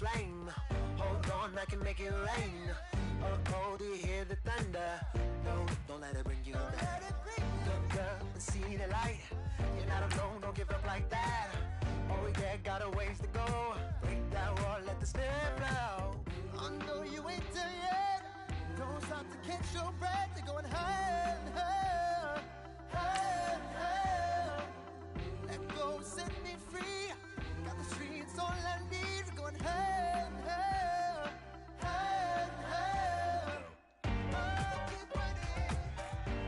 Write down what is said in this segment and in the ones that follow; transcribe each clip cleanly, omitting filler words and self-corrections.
flame. Hold on, I can make it rain. Oh, do you hear the thunder? No, don't let it bring you down. Look up and see the light. You're not alone, don't give up like that. Oh yeah, got a ways to go. Break that wall, let the spirit flow. I know you ain't there yet. Don't stop to catch your breath. You're going higher and higher, higher and higher. Let go, set me free. Got the streets all I need. We're going higher and higher, higher and higher. Oh, keep running.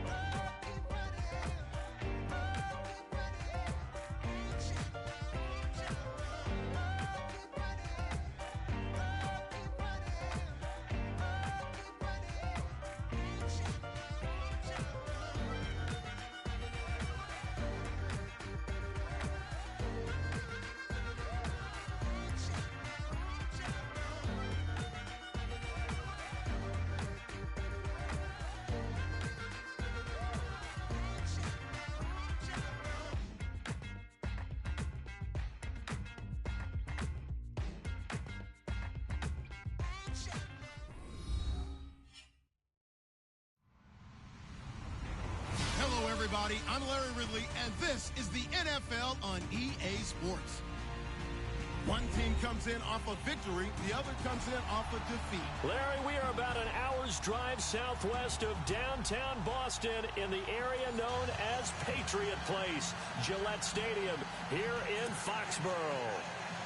Oh, keep running. Oh, keep running. Reach out, reach out. Oh, keep running. Oh, keep running. Oh, keep running. Reach out, reach out. Hello, everybody. I'm Larry Ridley, and this is the NFL on EA Sports. One team comes in off of victory, the other comes in off of defeat. Larry, we are about an hour's drive southwest of downtown Boston in the area known as Patriot Place, Gillette Stadium, here in Foxborough.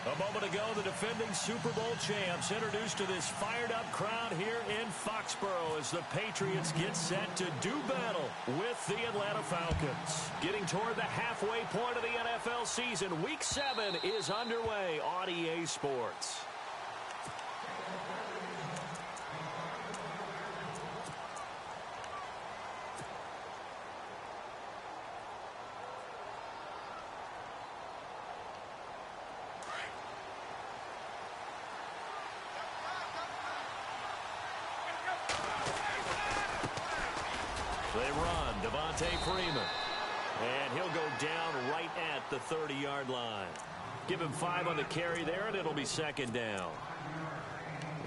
A moment ago, the defending Super Bowl champs introduced to this fired-up crowd here in Foxborough as the Patriots get set to do battle with the Atlanta Falcons. Getting toward the halfway point of the NFL season, Week 7 is underway on EA Sports. They run, Devontae Freeman. And he'll go down right at the 30-yard line. Give him 5 on the carry there, and it'll be second down.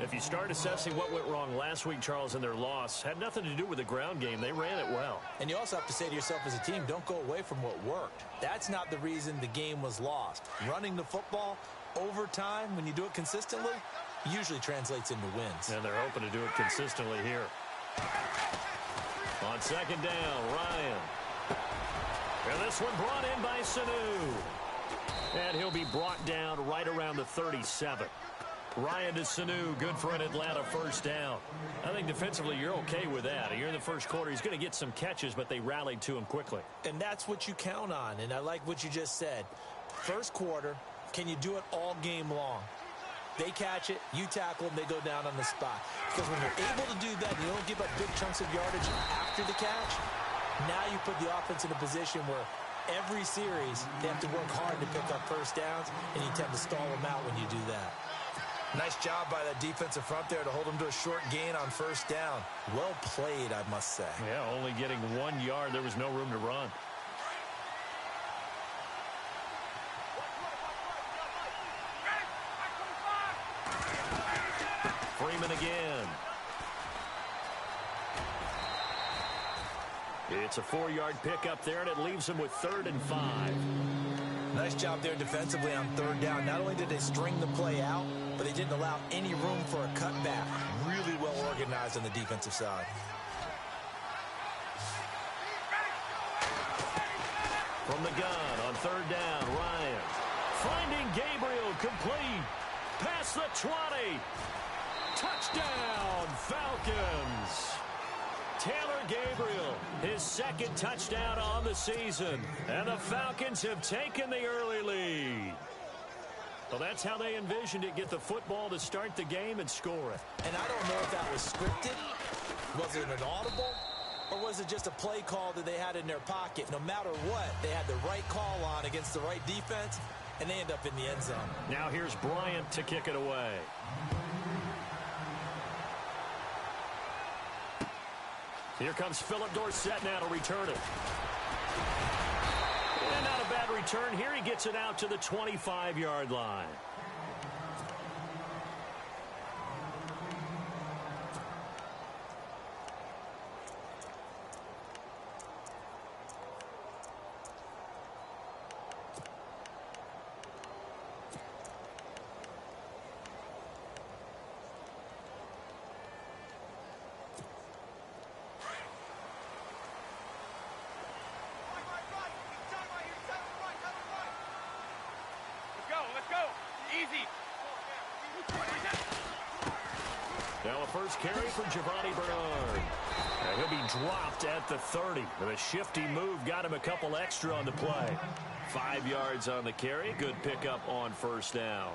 If you start assessing what went wrong last week, Charles, in their loss, had nothing to do with the ground game. They ran it well. And you also have to say to yourself as a team, don't go away from what worked. That's not the reason the game was lost. Running the football over time, when you do it consistently, usually translates into wins. And they're hoping to do it consistently here. On second down, Ryan. And this one brought in by Sanu. And he'll be brought down right around the 37. Ryan to Sanu, good for an Atlanta first down. I think defensively you're okay with that. Here in the first quarter, he's going to get some catches, but they rallied to him quickly. And that's what you count on, and I like what you just said. First quarter, can you do it all game long? They catch it, you tackle them, they go down on the spot. Because when you're able to do that, you don't give up big chunks of yardage after the catch, now you put the offense in a position where every series they have to work hard to pick up first downs, and you tend to stall them out when you do that. Nice job by that defensive front there to hold them to a short gain on first down. Well played, I must say. Yeah, only getting 1 yard. There was no room to run. Freeman again. It's a 4-yard pickup there, and it leaves him with 3rd and 5. Nice job there defensively on 3rd down. Not only did they string the play out, but they didn't allow any room for a cutback. Really well organized on the defensive side. From the gun on 3rd down, Ryan. Finding Gabriel, complete. Past the 20. Touchdown, Falcons. Taylor Gabriel, his 2nd touchdown on the season. And the Falcons have taken the early lead. Well, that's how they envisioned it, get the football to start the game and score it. And I don't know if that was scripted. Was it an audible? Or was it just a play call that they had in their pocket? No matter what, they had the right call on against the right defense, and they end up in the end zone. Now here's Bryant to kick it away. Here comes Philip Dorsett now to return it. And not a bad return here. He gets it out to the 25-yard line. Now a first carry for Giovanni Bernard. And he'll be dropped at the 30. With a shifty move, got him a couple extra on the play. 5 yards on the carry. Good pickup on first down.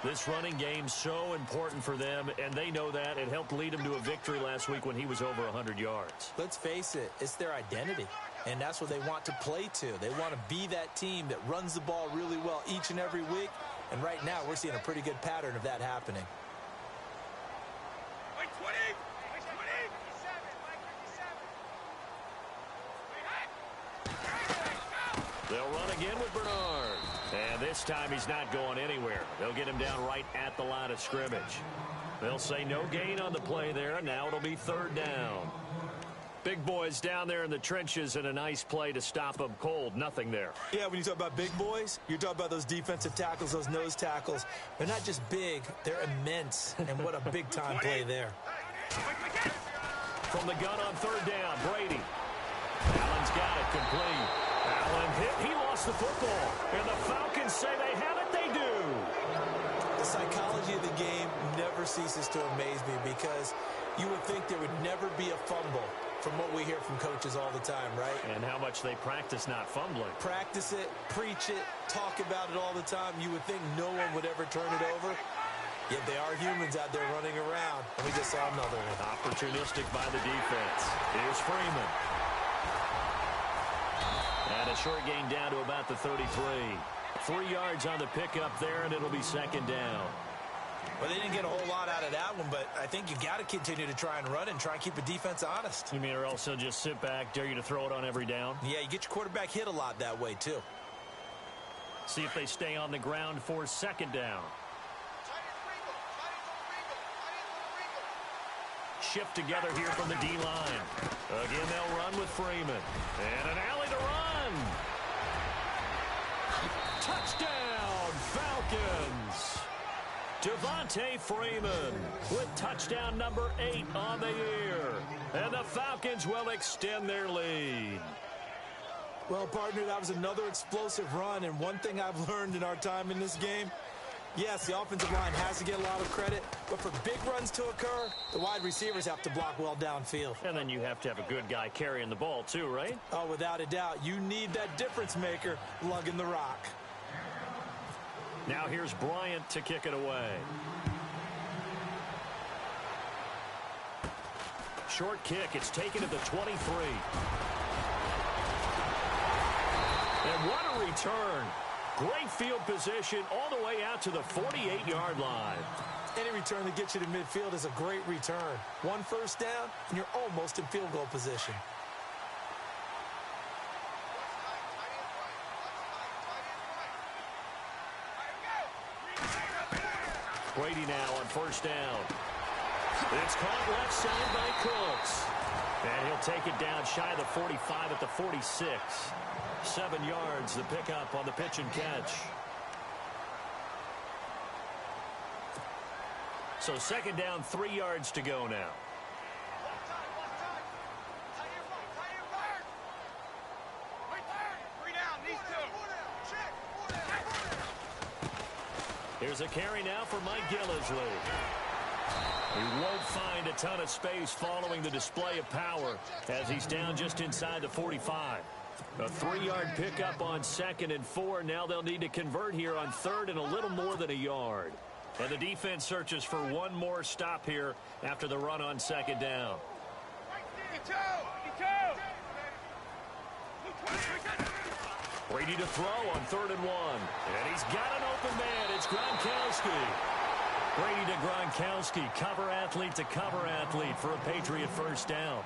This running game so important for them, and they know that. It helped lead them to a victory last week when he was over 100 yards. Let's face it, it's their identity, and that's what they want to play to. They want to be that team that runs the ball really well each and every week, and right now we're seeing a pretty good pattern of that happening. They'll run again with Bernard. And this time he's not going anywhere. They'll get him down right at the line of scrimmage. They'll say no gain on the play there. Now it'll be third down. Big boys down there in the trenches, and a nice play to stop them cold. Nothing there. Yeah, when you talk about big boys, you're talking about those defensive tackles, those nose tackles. They're not just big, they're immense. And what a big-time play there. From the gun on third down, Brady. Allen's got it complete. Allen hit. He lost the football. And the Falcons say they have it. They do. The psychology of the game never ceases to amaze me because you would think there would never be a fumble from what we hear from coaches all the time, right? And how much they practice not fumbling. Practice it, preach it, talk about it all the time. You would think no one would ever turn it over. Yet they are humans out there running around. And we just saw another one. Opportunistic by the defense. Here's Freeman. And a short gain down to about the 33. 3 yards on the pickup there, and it'll be second down. Well, they didn't get a whole lot out of that one, but I think you got to continue to try and run and try and keep the defense honest. You mean or also just sit back, dare you to throw it on every down? Yeah, you get your quarterback hit a lot that way, too. See if they stay on the ground for second down. Shift together here from the D-line. Again, they'll run with Freeman. And an alley to run. Touchdown, Falcons. Devontae Freeman with touchdown number 8 on the year. And the Falcons will extend their lead. Well, partner, that was another explosive run. And one thing I've learned in our time in this game, yes, the offensive line has to get a lot of credit, but for big runs to occur, the wide receivers have to block well downfield. And then you have to have a good guy carrying the ball too, right? Oh, without a doubt. You need that difference maker lugging the rock. Now here's Bryant to kick it away. Short kick. It's taken at the 23. And what a return. Great field position all the way out to the 48-yard line. Any return that gets you to midfield is a great return. 1 first down, and you're almost in field goal position. Brady now on first down. It's caught left side by Cooks. And he'll take it down shy of the 45 at the 46. 7 yards, the pickup on the pitch and catch. So second down, 3 yards to go now. Here's a carry now for Mike Gillislee. He won't find a ton of space following the display of power as he's down just inside the 45. A 3-yard pickup on 2nd and 4. Now they'll need to convert here on 3rd and a little more than a yard. And the defense searches for one more stop here after the run on 2nd down. Brady to throw on 3rd and 1. And he's got an open man. It's Gronkowski. Brady to Gronkowski. Cover athlete to cover athlete for a Patriot first down.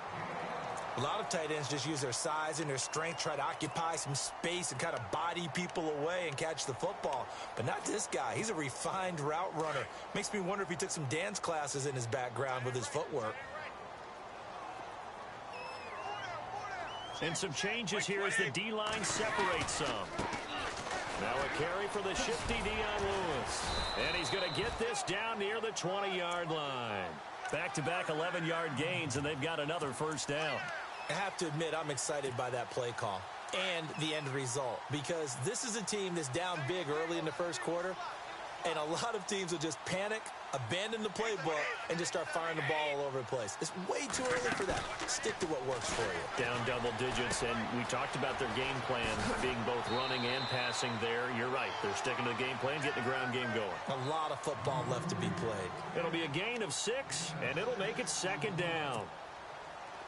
A lot of tight ends just use their size and their strength, try to occupy some space and kind of body people away and catch the football. But not this guy. He's a refined route runner. Makes me wonder if he took some dance classes in his background with his footwork. And some changes here as the D-line separates some. Now a carry for the shifty Dion Lewis. And he's going to get this down near the 20-yard line. Back-to-back 11-yard gains, and they've got another first down. I have to admit, I'm excited by that play call. and the end result, because this is a team that's down big early in the first quarter, and a lot of teams will just panic, abandon the playbook, and just start firing the ball all over the place. It's way too early for that. Stick to what works for you. Down double digits, and we talked about their game plan being both running and passing there. You're right. They're sticking to the game plan, getting the ground game going. A lot of football left to be played. It'll be a gain of 6, and it'll make it second down.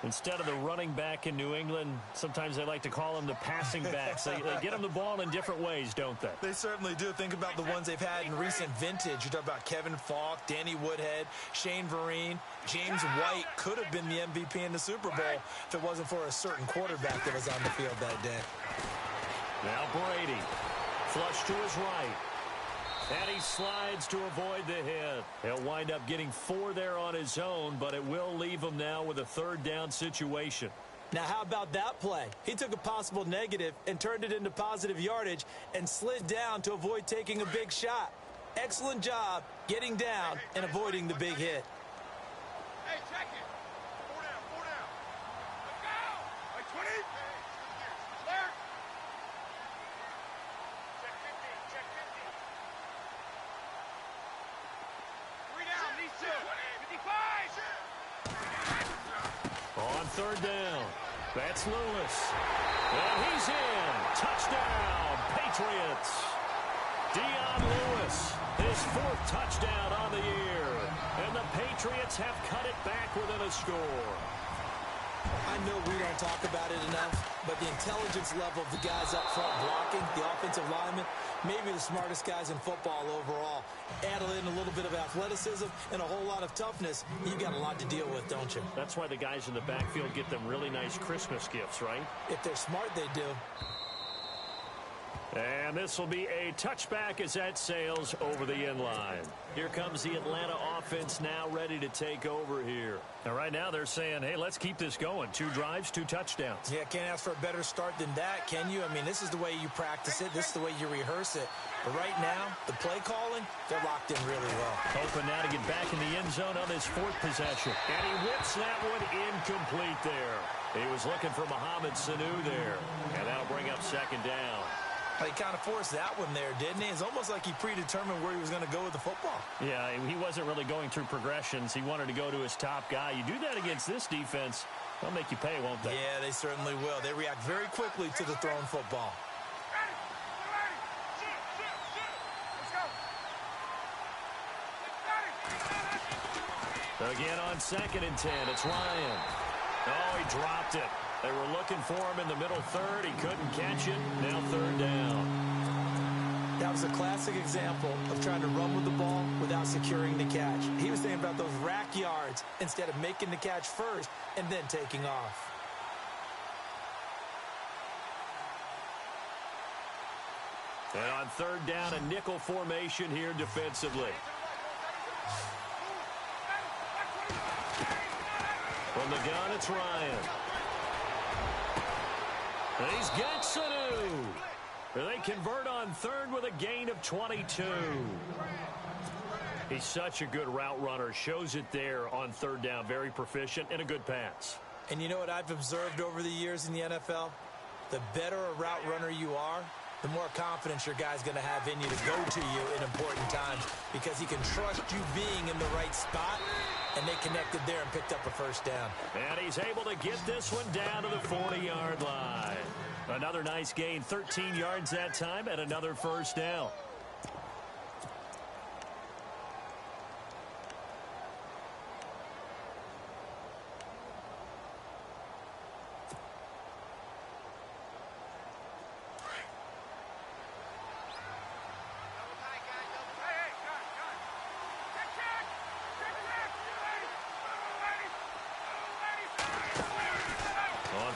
Instead of the running back in New England, sometimes they like to call them the passing backs. They get them the ball in different ways, don't they? They certainly do. Think about the ones they've had in recent vintage. You talk about Kevin Falk, Danny Woodhead, Shane Vereen. James White could have been the MVP in the Super Bowl if it wasn't for a certain quarterback that was on the field that day. Now Brady, flush to his right. And he slides to avoid the hit. He'll wind up getting 4 there on his own, but it will leave him now with a third down situation. Now, how about that play? He took a possible negative and turned it into positive yardage and slid down to avoid taking a big shot. Excellent job getting down and avoiding the big hit. Hey, check it. 4 down, 4 down. Let's go. Like 20. Clear. Check 50, check 50. 3 down, these 2. 55. On third down, that's Lewis. And he's in. Touchdown, Patriots. Dion Lewis, his 4th touchdown on the year. And the Patriots have cut it back within a score. I know we don't talk about it enough, but the intelligence level of the guys up front blocking, the offensive linemen, maybe the smartest guys in football overall. Add in a little bit of athleticism and a whole lot of toughness. You've got a lot to deal with, don't you? That's why the guys in the backfield get them really nice Christmas gifts, right? If they're smart, they do. And this will be a touchback as that sails over the end line. Here comes the Atlanta offense now ready to take over here. And right now they're saying, hey, let's keep this going. 2 drives, 2 touchdowns. Yeah, can't ask for a better start than that, can you? I mean, this is the way you practice it. This is the way you rehearse it. But right now, the play calling, they're locked in really well. Hoping now to get back in the end zone on his 4th possession. And he whips that one incomplete there. He was looking for Mohamed Sanu there. And that'll bring up second down. He kind of forced that one there, didn't he? It's almost like he predetermined where he was going to go with the football. Yeah, he wasn't really going through progressions. He wanted to go to his top guy. You do that against this defense, they'll make you pay, won't they? Yeah, they certainly will. They react very quickly to the thrown football. Again on 2nd and 10, it's Ryan. Oh, he dropped it. They were looking for him in the middle third. He couldn't catch it. Now third down. That was a classic example of trying to run with the ball without securing the catch. He was thinking about those rack yards instead of making the catch first and then taking off. And on third down, a nickel formation here defensively. From the gun, it's Ryan. And he's got Sanu. They convert on third with a gain of 22. He's such a good route runner. Shows it there on third down. Very proficient and a good pass. And you know what I've observed over the years in the NFL? The better a route runner you are, the more confidence your guy's going to have in you to go to you in important times because he can trust you being in the right spot, and they connected there and picked up a first down. And he's able to get this one down to the 40-yard line. Another nice gain, 13 yards that time, and another first down.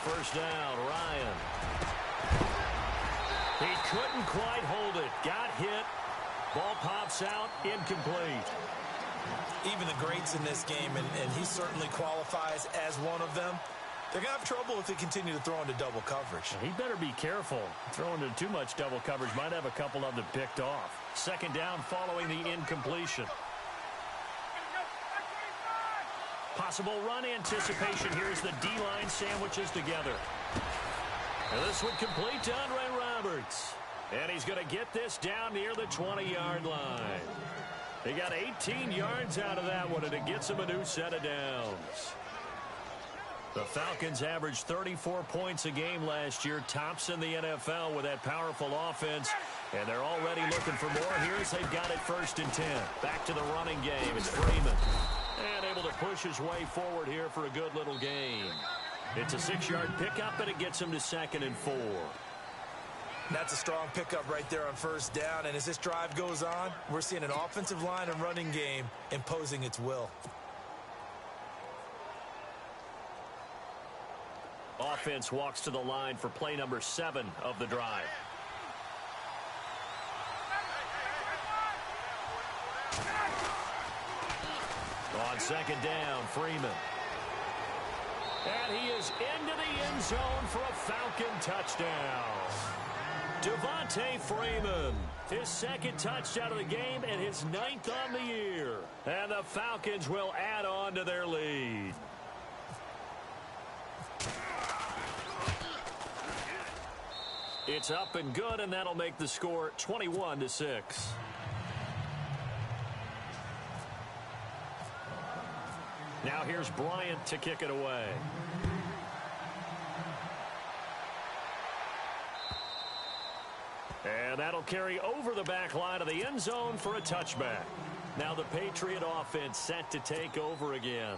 First down, Ryan. He couldn't quite hold it. Got hit. Ball pops out. Incomplete. Even the greats in this game, and he certainly qualifies as one of them, they're going to have trouble if they continue to throw into double coverage. He better be careful. Throwing into too much double coverage might have a couple of them picked off. Second down following the incompletion. Possible run anticipation. Here's the D-line sandwiches together. And this one complete to Andre Roberts. And he's going to get this down near the 20-yard line. He got 18 yards out of that one, and it gets him a new set of downs. The Falcons averaged 34 points a game last year, tops in the NFL with that powerful offense. And they're already looking for more. Here's they've got it 1st and 10. Back to the running game. It's Freeman. And able to push his way forward here for a good little gain. It's a 6-yard pickup, and it gets him to 2nd and 4. That's a strong pickup right there on 1st down. And as this drive goes on, we're seeing an offensive line and running game imposing its will. Offense walks to the line for play number 7 of the drive. On 2nd down, Freeman. And he is into the end zone for a Falcon touchdown. Devontae Freeman, his 2nd touchdown of the game and his 9th on the year. And the Falcons will add on to their lead. It's up and good, and that'll make the score 21-6. Now here's Bryant to kick it away. And that'll carry over the back line of the end zone for a touchback. Now the Patriot offense set to take over again.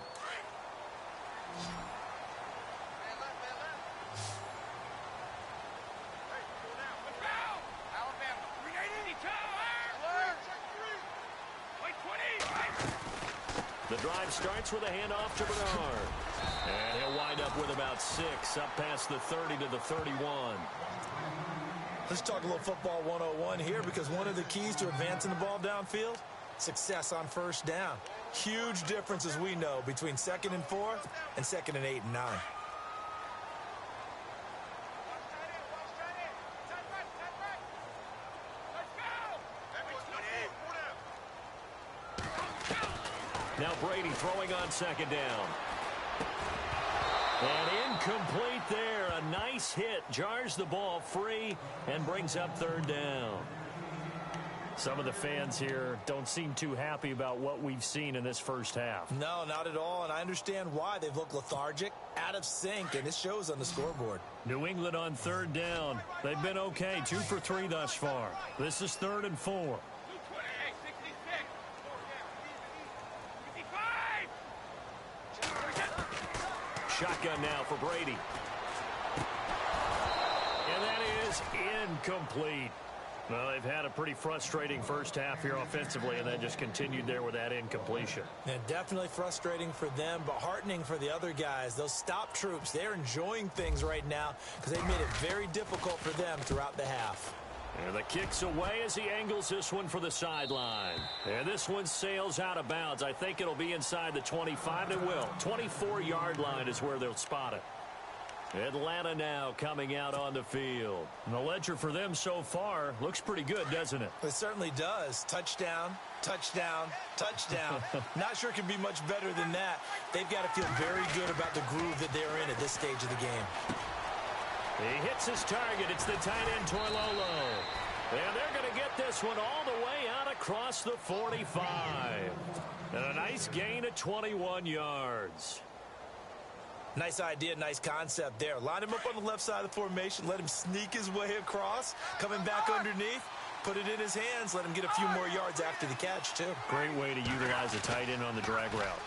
The drive starts with a handoff to Bernard. And he'll wind up with about 6 up past the 30 to the 31. Let's talk a little football 101 here, because one of the keys to advancing the ball downfield, success on 1st down. Huge difference, as we know, between 2nd and 4 and 2nd and 8 and 9. Now Brady throwing on 2nd down. And incomplete there. A nice hit. Jars the ball free and brings up 3rd down. Some of the fans here don't seem too happy about what we've seen in this first half. No, not at all, and I understand why. They've looked lethargic, out of sync, and it shows on the scoreboard. New England on 3rd down. They've been okay, 2 for 3 thus far. This is 3rd and 4. Shotgun now for Brady. And that is incomplete. Well, they've had a pretty frustrating first half here offensively, and then just continued there with that incompletion. And definitely frustrating for them, but heartening for the other guys. Those stop troops, they're enjoying things right now because they've made it very difficult for them throughout the half. And the kick's away as he angles this one for the sideline. And this one sails out of bounds. I think it'll be inside the 25. It will. 24-yard line is where they'll spot it. Atlanta now coming out on the field. And the ledger for them so far looks pretty good, doesn't it? It certainly does. Touchdown, touchdown, touchdown. Not sure it can be much better than that. They've got to feel very good about the groove that they're in at this stage of the game. He hits his target. It's the tight end, Torlolo. And they're going to get this one all the way out across the 45. And a nice gain of 21 yards. Nice idea, nice concept there. Line him up on the left side of the formation. Let him sneak his way across. Coming back underneath. Put it in his hands. Let him get a few more yards after the catch, too. Great way to utilize a tight end on the drag route.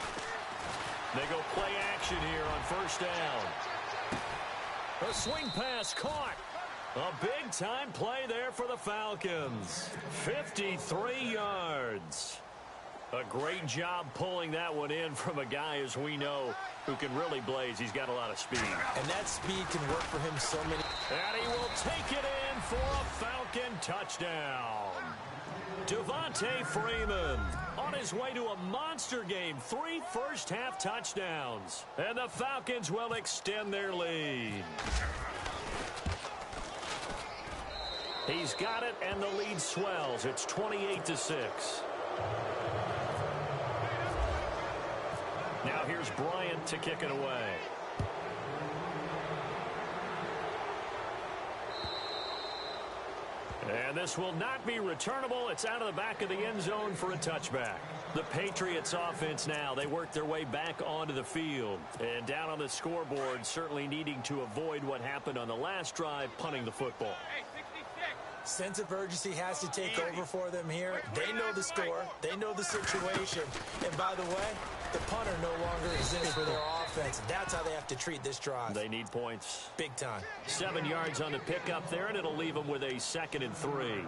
They go play action here on 1st down. A swing pass caught. A big-time play there for the Falcons. 53 yards. A great job pulling that one in from a guy, as we know, who can really blaze. He's got a lot of speed. And that speed can work for him so many. And he will take it in for a Falcon touchdown. Devontae Freeman on his way to a monster game. 3 first-half touchdowns. And the Falcons will extend their lead. He's got it, and the lead swells. It's 28-6. Now here's Bryant to kick it away. And this will not be returnable. It's out of the back of the end zone for a touchback. The Patriots offense now, they work their way back onto the field. And down on the scoreboard, certainly needing to avoid what happened on the last drive, punting the football. Hey, 66. Sense of urgency has to take over for them here. They know the score. They know the situation. And by the way, the punter no longer exists for their offense. That's how they have to treat this drive. They need points. Big time. 7 yards on the pickup there, and it'll leave them with a 2nd and 3.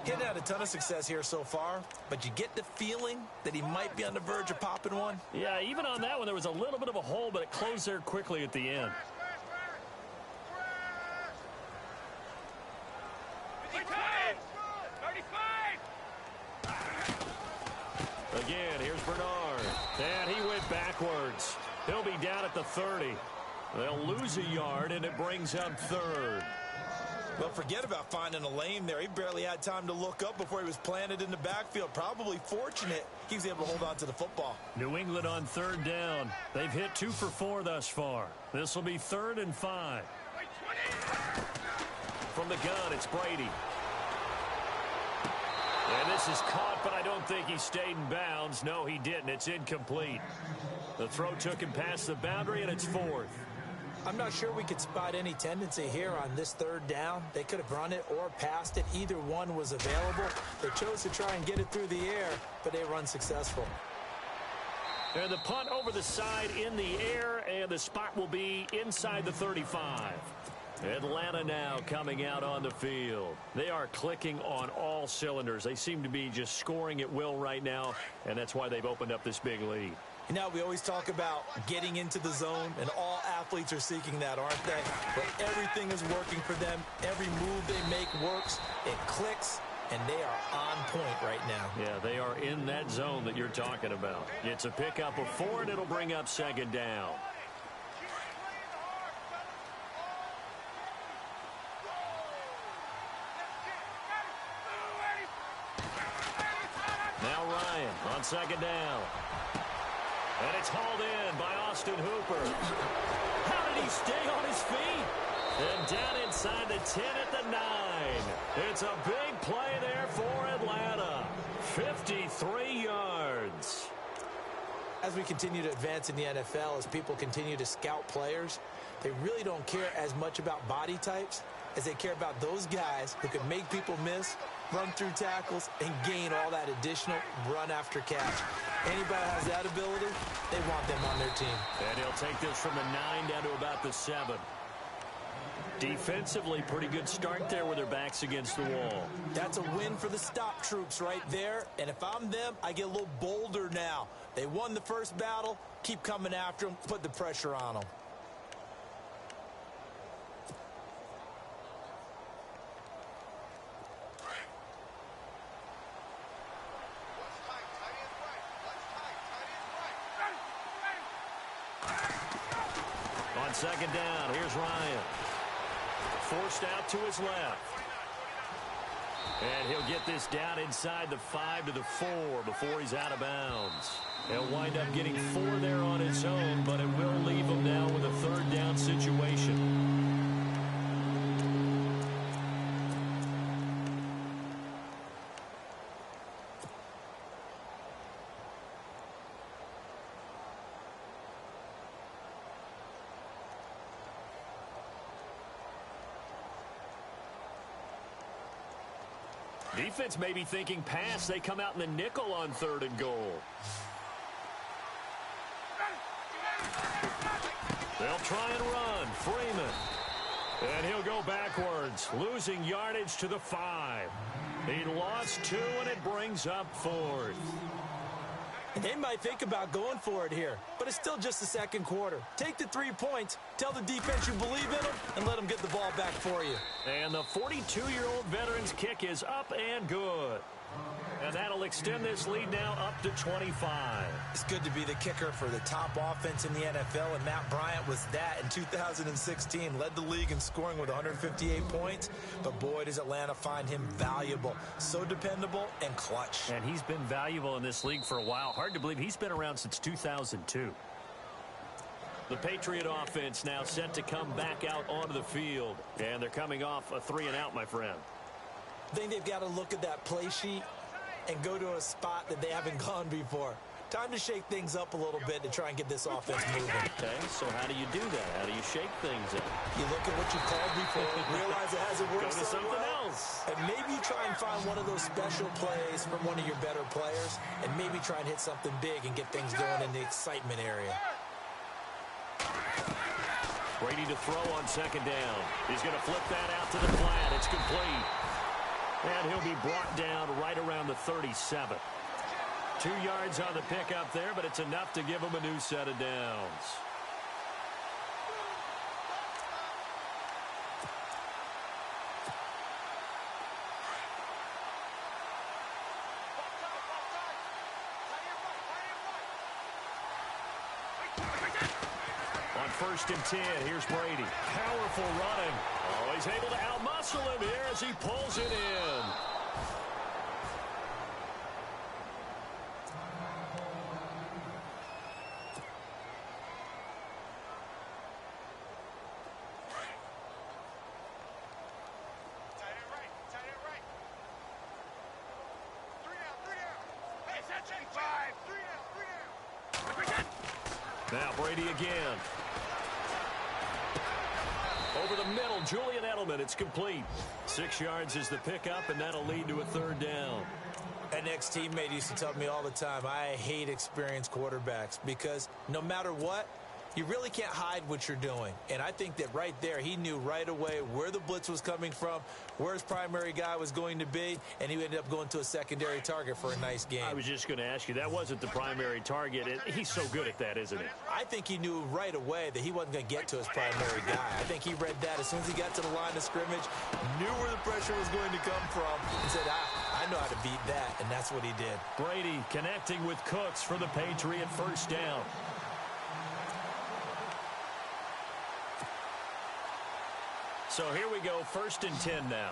He's had a ton of success here so far, but you get the feeling that he might be on the verge of popping one. Yeah, even on that one, there was a little bit of a hole, but it closed there quickly at the end. Again, here's Bernard. And he went backwards. He'll be down at the 30. They'll lose a yard, and it brings up 3rd. Well, forget about finding a lane there. He barely had time to look up before he was planted in the backfield. Probably fortunate he was able to hold on to the football. New England on 3rd down. They've hit 2 for 4 thus far. This will be 3rd and 5. From the gun, it's Brady. And this is caught, but I don't think he stayed in bounds. No, he didn't. It's incomplete. The throw took him past the boundary, and it's 4th. I'm not sure we could spot any tendency here on this 3rd down. They could have run it or passed it. Either one was available. They chose to try and get it through the air, but they were unsuccessful. And the punt over the side in the air, and the spot will be inside the 35. Atlanta now coming out on the field. They are clicking on all cylinders. They seem to be just scoring at will right now, and that's why they've opened up this big lead. You know, we always talk about getting into the zone, and all athletes are seeking that, aren't they? But everything is working for them. Every move they make works. It clicks, and they are on point right now. Yeah, they are in that zone that you're talking about. It's a pickup of 4, and it'll bring up 2nd down. Now Ryan on 2nd down. And it's hauled in by Austin Hooper. How did he stay on his feet? And down inside the 10 at the 9. It's a big play there for Atlanta. 53 yards. As we continue to advance in the NFL, as people continue to scout players, they really don't care as much about body types as they care about those guys who can make people miss, run through tackles, and gain all that additional run after catch. Anybody has that ability, they want them on their team. And he'll take this from the 9 down to about the 7. Defensively, pretty good start there with their backs against the wall. That's a win for the stop troops right there. And if I'm them, I get a little bolder now. They won the first battle. Keep coming after them. Put the pressure on them. On 2nd down, here's Ryan. Forced out to his left. And he'll get this down inside the 5 to the 4 before he's out of bounds. He'll wind up getting 4 there on his own, but it will leave him now with a 3rd down situation. Defense may be thinking pass. They come out in the nickel on 3rd and goal. They'll try and run. Freeman. And he'll go backwards, losing yardage to the 5. He lost 2, and it brings up 4th. They might think about going for it here, but it's still just the 2nd quarter. Take the 3 points, tell the defense you believe in them, and let them get the ball back for you. And the 42-year-old veteran's kick is up and good. And that'll extend this lead now up to 25. It's good to be the kicker for the top offense in the NFL, and Matt Bryant was that in 2016. Led the league in scoring with 158 points, but boy, does Atlanta find him valuable. So dependable and clutch. And he's been valuable in this league for a while. Hard to believe he's been around since 2002. The Patriot offense now set to come back out onto the field, and they're coming off a 3-and-out, my friend. I think they've got to look at that play sheet and go to a spot that they haven't gone before. Time to shake things up a little bit to try and get this offense moving. Okay, so how do you do that? How do you shake things up? You look at what you called before, realize it hasn't worked Go to so something well, else. and maybe you try and find one of those special plays from one of your better players, and maybe try and hit something big and get things going in the excitement area. Brady to throw on second down. He's going to flip that out to the flat. It's complete. And he'll be brought down right around the 37. 2 yards on the pickup there, but it's enough to give him a new set of downs. On 1st and 10, here's Brady. Powerful running. Oh, he's able to outmuscle him here as he pulls it in. Now Brady again. Over the middle, Julian Edelman. It's complete. 6 yards is the pickup, and that'll lead to a 3rd down. An ex-teammate used to tell me all the time, I hate experienced quarterbacks because no matter what, you really can't hide what you're doing. And I think that right there, he knew right away where the blitz was coming from, where his primary guy was going to be, and he ended up going to a secondary target for a nice game. I was just going to ask you, that wasn't the primary target. He's so good at that, isn't he? I think he knew right away that he wasn't going to get to his primary guy. I think he read that as soon as he got to the line of scrimmage, knew where the pressure was going to come from, and said, I know how to beat that, and that's what he did. Brady connecting with Cooks for the Patriot 1st down. So here we go, 1st and 10 now.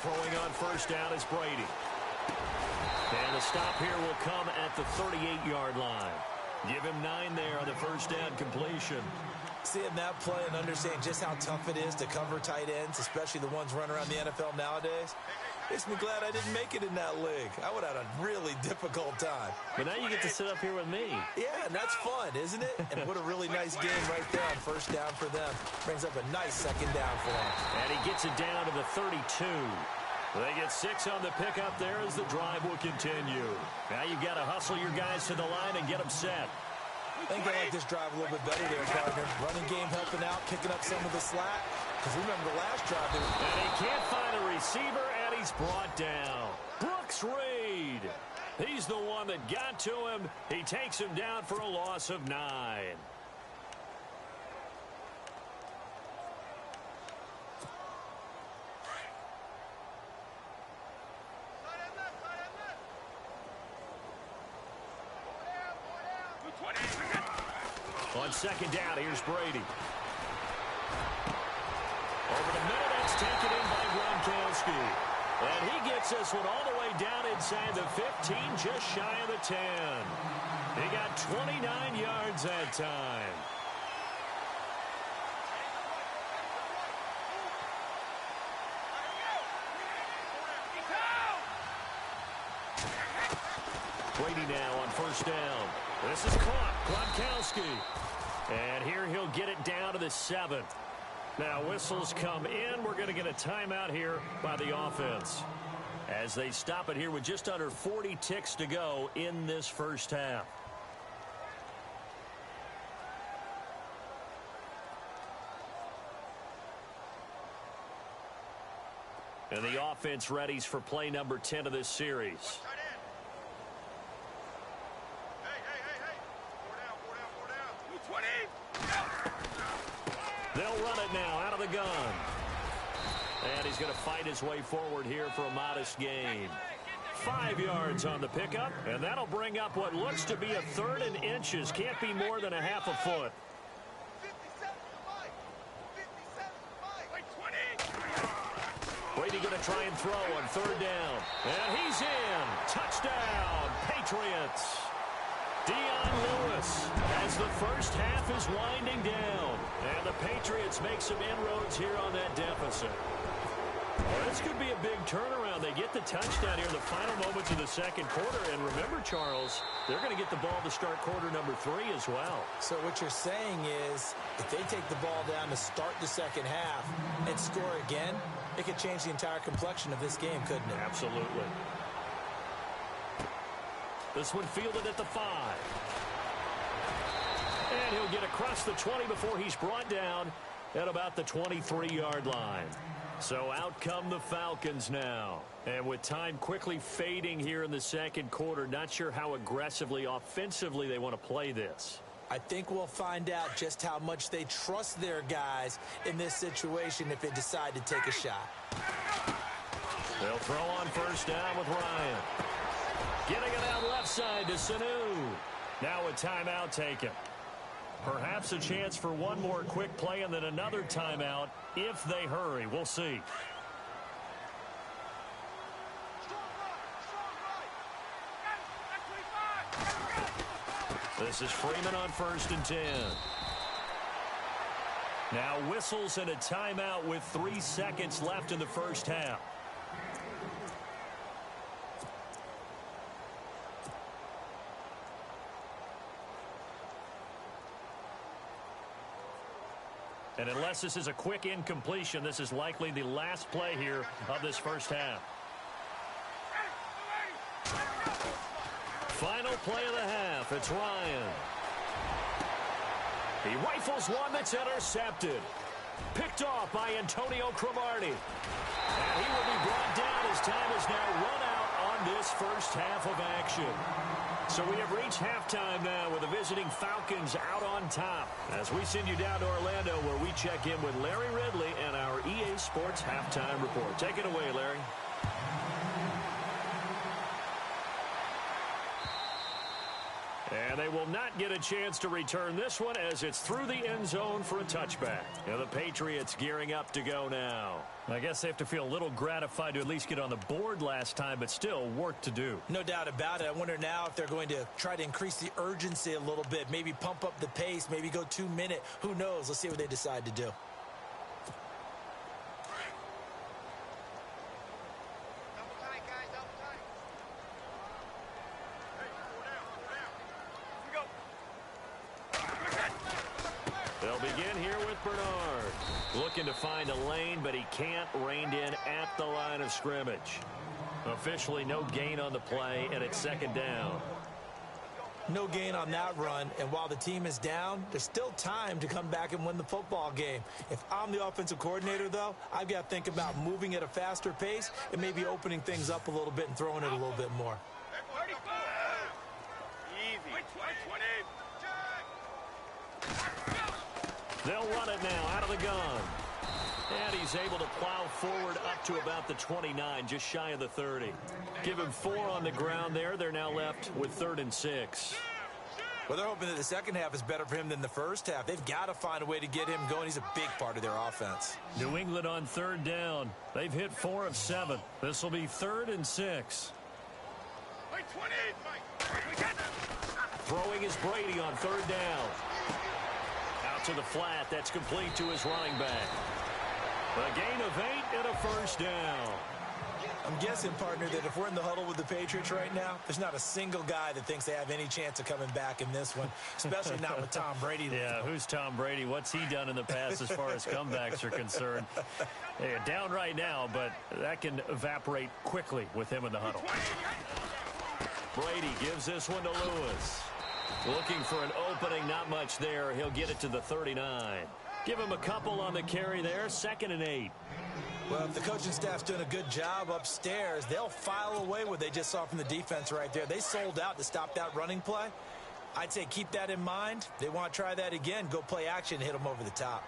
Throwing on 1st down is Brady. And the stop here will come at the 38-yard line. Give him 9 there on the 1st down completion. Seeing that play and understanding just how tough it is to cover tight ends, especially the ones running around the NFL nowadays, makes me glad I didn't make it in that league. I would have had a really difficult time. But now you get to sit up here with me. Yeah, and that's fun, isn't it? And what a really nice game right there on 1st down for them. Brings up a nice 2nd down for them. And he gets it down to the 32. They get 6 on the pickup there as the drive will continue. Now you've got to hustle your guys to the line and get them set. I think I like this drive a little bit better there, partner. Running game helping out, picking up some of the slack. Because remember the last drive. And he can't find a receiver, and he's brought down. Brooks Reed. He's the one that got to him. He takes him down for a loss of 9. On 2nd down, here's Brady. Over the middle, that's taken in by Gronkowski. And he gets this one all the way down inside the 15, just shy of the 10. He got 29 yards that time. Brady now on 1st down. This is caught. Gronkowski. And here he'll get it down to the 7. Now whistles come in. We're going to get a timeout here by the offense as they stop it here with just under 40 ticks to go in this 1st half. And the offense readies for play number 10 of this series. They'll run it now out of the gun. And he's going to fight his way forward here for a modest gain. 5 yards on the pickup, and that'll bring up what looks to be a 3rd and inches. Can't be more than a half a foot. Brady going to try and throw on 3rd down. And he's in. Touchdown, Patriots. Dion Lewis has As the first half is winding down, and the Patriots make some inroads here on that deficit. Well, this could be a big turnaround. They get the touchdown here in the final moments of the second quarter. And remember, Charles, they're going to get the ball to start quarter number 3 as well. So what you're saying is if they take the ball down to start the second half and score again, it could change the entire complexion of this game, couldn't it? Absolutely. This one fielded at the 5. And he'll get across the 20 before he's brought down at about the 23-yard line. So out come the Falcons now. And with time quickly fading here in the second quarter, not sure how aggressively, offensively they want to play this. I think we'll find out just how much they trust their guys in this situation if they decide to take a shot. They'll throw on first down with Ryan. Getting it out left side to Sanu. Now a timeout taken. Perhaps a chance for one more quick play and then another timeout if they hurry. We'll see. This is Freeman on 1st and 10. Now whistles and a timeout with 3 seconds left in the first half. And unless this is a quick incompletion, this is likely the last play here of this first half. Final play of the half. It's Ryan. He rifles one that's intercepted. Picked off by Antonio Cromartie. And he will be brought down as time is now run out on this first half of action. So we have reached halftime now with the visiting Falcons out on top. As we send you down to Orlando where we check in with Larry Ridley and our EA Sports Halftime Report. Take it away, Larry. And they will not get a chance to return this one as it's through the end zone for a touchback. And the Patriots gearing up to go now. I guess they have to feel a little gratified to at least get on the board last time, but still work to do. No doubt about it. I wonder now if they're going to try to increase the urgency a little bit, maybe pump up the pace, maybe go 2-minute. Who knows? Let's see what they decide to do. They'll begin here with Bernard. Looking to find a lane, but he can't. Reined in at the line of scrimmage. Officially no gain on the play, and it's second down. No gain on that run, and while the team is down, there's still time to come back and win the football game. If I'm the offensive coordinator, though, I've got to think about moving at a faster pace and maybe opening things up a little bit and throwing it a little bit more. They'll run it now out of the gun. And he's able to plow forward up to about the 29, just shy of the 30. Give him 4 on the ground there. They're now left with 3rd and 6. Well, they're hoping that the second half is better for him than the first half. They've got to find a way to get him going. He's a big part of their offense. New England on 3rd down. They've hit 4 of 7. This will be 3rd and 6. Throwing is Brady on 3rd down. To the flat, that's complete to his running back. A gain of 8 and a first down. I'm guessing, partner, that if we're in the huddle with the Patriots right now, there's not a single guy that thinks they have any chance of coming back in this one, especially not with Tom Brady. Yeah, who's Tom Brady? What's he done in the past as far as comebacks are concerned? They're down right now, but that can evaporate quickly with him in the huddle. Brady gives this one to Lewis. Looking for an opening, not much there. He'll get it to the 39. Give him a couple on the carry there, 2nd and 8. Well, if the coaching staff's doing a good job upstairs, they'll file away what they just saw from the defense right there. They sold out to stop that running play. I'd say keep that in mind. They want to try that again. Go play action, hit them over the top.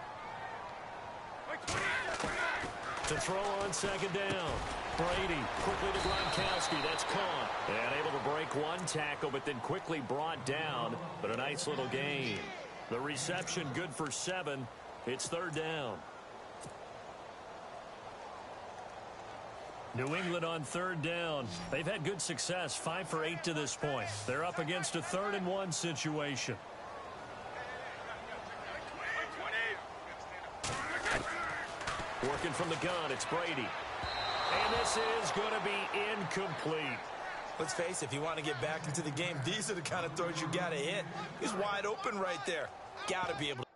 To throw on 2nd down. Brady quickly to Gronkowski. That's caught. And able to break one tackle, but then quickly brought down. But a nice little gain. The reception good for 7. It's 3rd down. New England on 3rd down. They've had good success, 5 for 8 to this point. They're up against a 3rd and 1 situation. Working from the gun, it's Brady. And this is going to be incomplete. Let's face it, if you want to get back into the game, these are the kind of throws you got to hit. He's wide open right there. Got to be able to.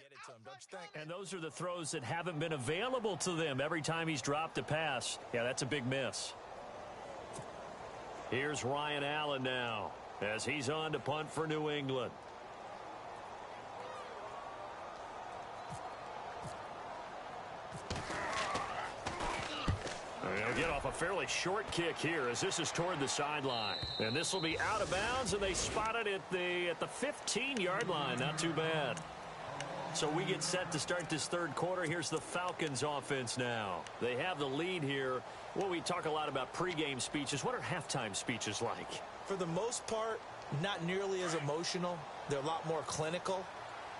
Get it to him, don't you think? And those are the throws that haven't been available to them every time he's dropped a pass. Yeah, that's a big miss. Here's Ryan Allen now as he's on to punt for New England. They'll get off a fairly short kick here as this is toward the sideline. And this will be out of bounds, and they spot it at the 15-yard line. Not too bad. So we get set to start this third quarter. Here's the Falcons offense now. They have the lead here. Well, we talk a lot about pregame speeches. What are halftime speeches like? For the most part, not nearly as emotional. They're a lot more clinical.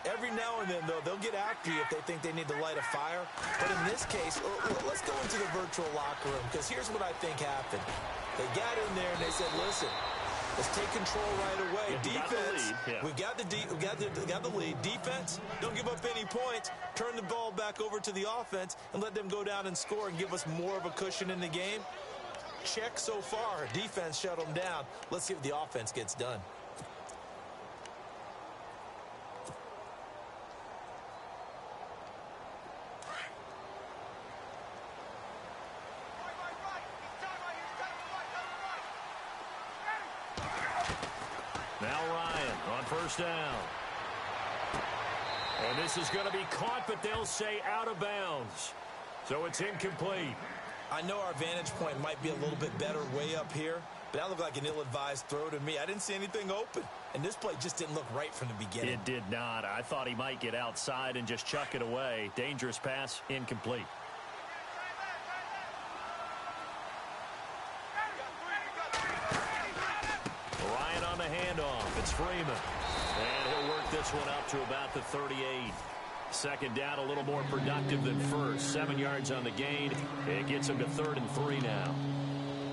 Every now and then, though, they'll get after you if they think they need to light a fire. But in this case, let's go into the virtual locker room, because here's what I think happened. They got in there and they said, listen, let's take control right away. Defense, we've got the lead. Defense, don't give up any points. Turn the ball back over to the offense and let them go down and score and give us more of a cushion in the game. Check so far. Defense shut them down. Let's see what the offense gets done. Now Ryan on first down. And this is going to be caught, but they'll say out of bounds. So it's incomplete. I know our vantage point might be a little bit better way up here, but that looked like an ill-advised throw to me. I didn't see anything open, and this play just didn't look right from the beginning. It did not. I thought he might get outside and just chuck it away. Dangerous pass, incomplete. Ryan on the handoff. It's Freeman. And he'll work this one up to about the 38. Second down, a little more productive than first. 7 yards on the gain. It gets him to 3rd and 3 now.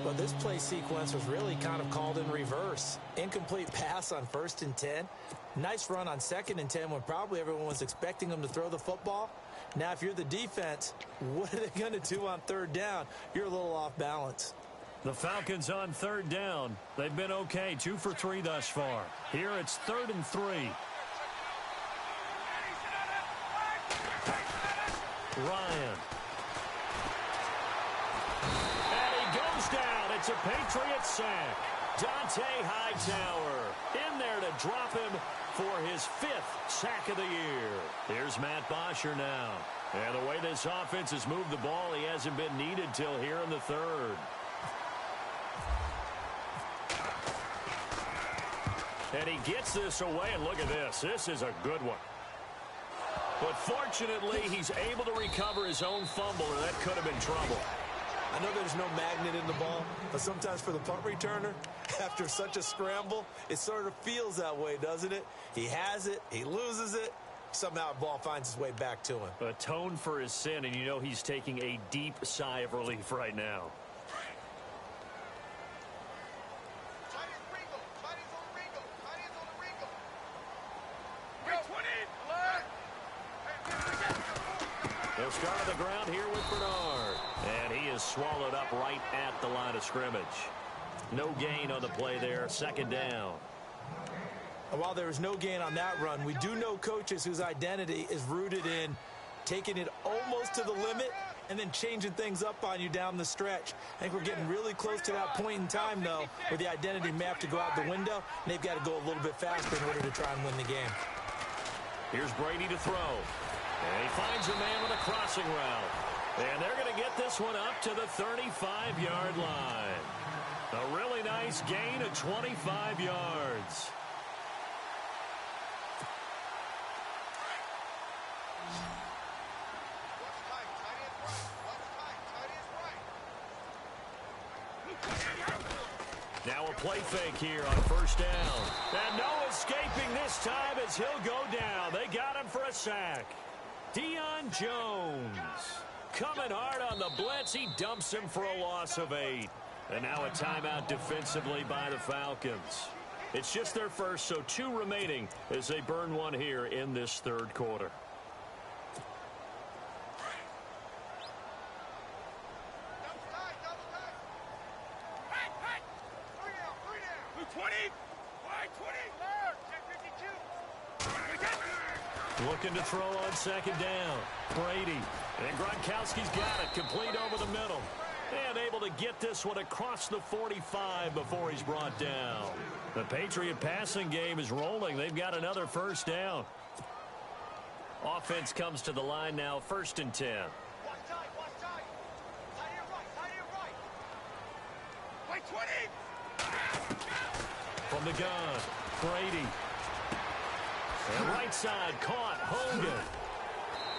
Well, this play sequence was really kind of called in reverse. Incomplete pass on 1st and 10. Nice run on 2nd and 10 when probably everyone was expecting him to throw the football. Now, if you're the defense, what are they going to do on 3rd down? You're a little off balance. The Falcons on 3rd down. They've been okay, 2 for 3 thus far. Here it's 3rd and 3. Ryan. And he goes down. It's a Patriot sack. Dante Hightower in there to drop him for his 5th sack of the year. Here's Matt Bosher now. And the way this offense has moved the ball, he hasn't been needed till here in the 3rd. And he gets this away, and look at this. This is a good one. But fortunately, he's able to recover his own fumble, and that could have been trouble. I know there's no magnet in the ball, but sometimes for the punt returner, after such a scramble, it sort of feels that way, doesn't it? He has it, he loses it, somehow the ball finds its way back to him. Atone for his sin, and you know he's taking a deep sigh of relief right now. They'll start on the ground here with Bernard. And he is swallowed up right at the line of scrimmage. No gain on the play there. 2nd down. And while there was no gain on that run, we do know coaches whose identity is rooted in taking it almost to the limit and then changing things up on you down the stretch. I think we're getting really close to that point in time, though, where the identity may have to go out the window, and they've got to go a little bit faster in order to try and win the game. Here's Brady to throw. And he finds a man with a crossing route. And they're going to get this one up to the 35-yard line. A really nice gain of 25 yards. Now a play fake here on first down. And no escaping this time as he'll go down. They got him for a sack. Deion Jones coming hard on the blitz. He dumps him for a loss of 8. And now a timeout defensively by the Falcons. It's just their first, so 2 remaining as they burn one here in this third quarter. Looking to throw on second down. Brady. And Gronkowski's got it. Complete over the middle. And able to get this one across the 45 before he's brought down. The Patriot passing game is rolling. They've got another first down. Offense comes to the line now, 1st and 10. From the gun, Brady. And right side caught, Hogan.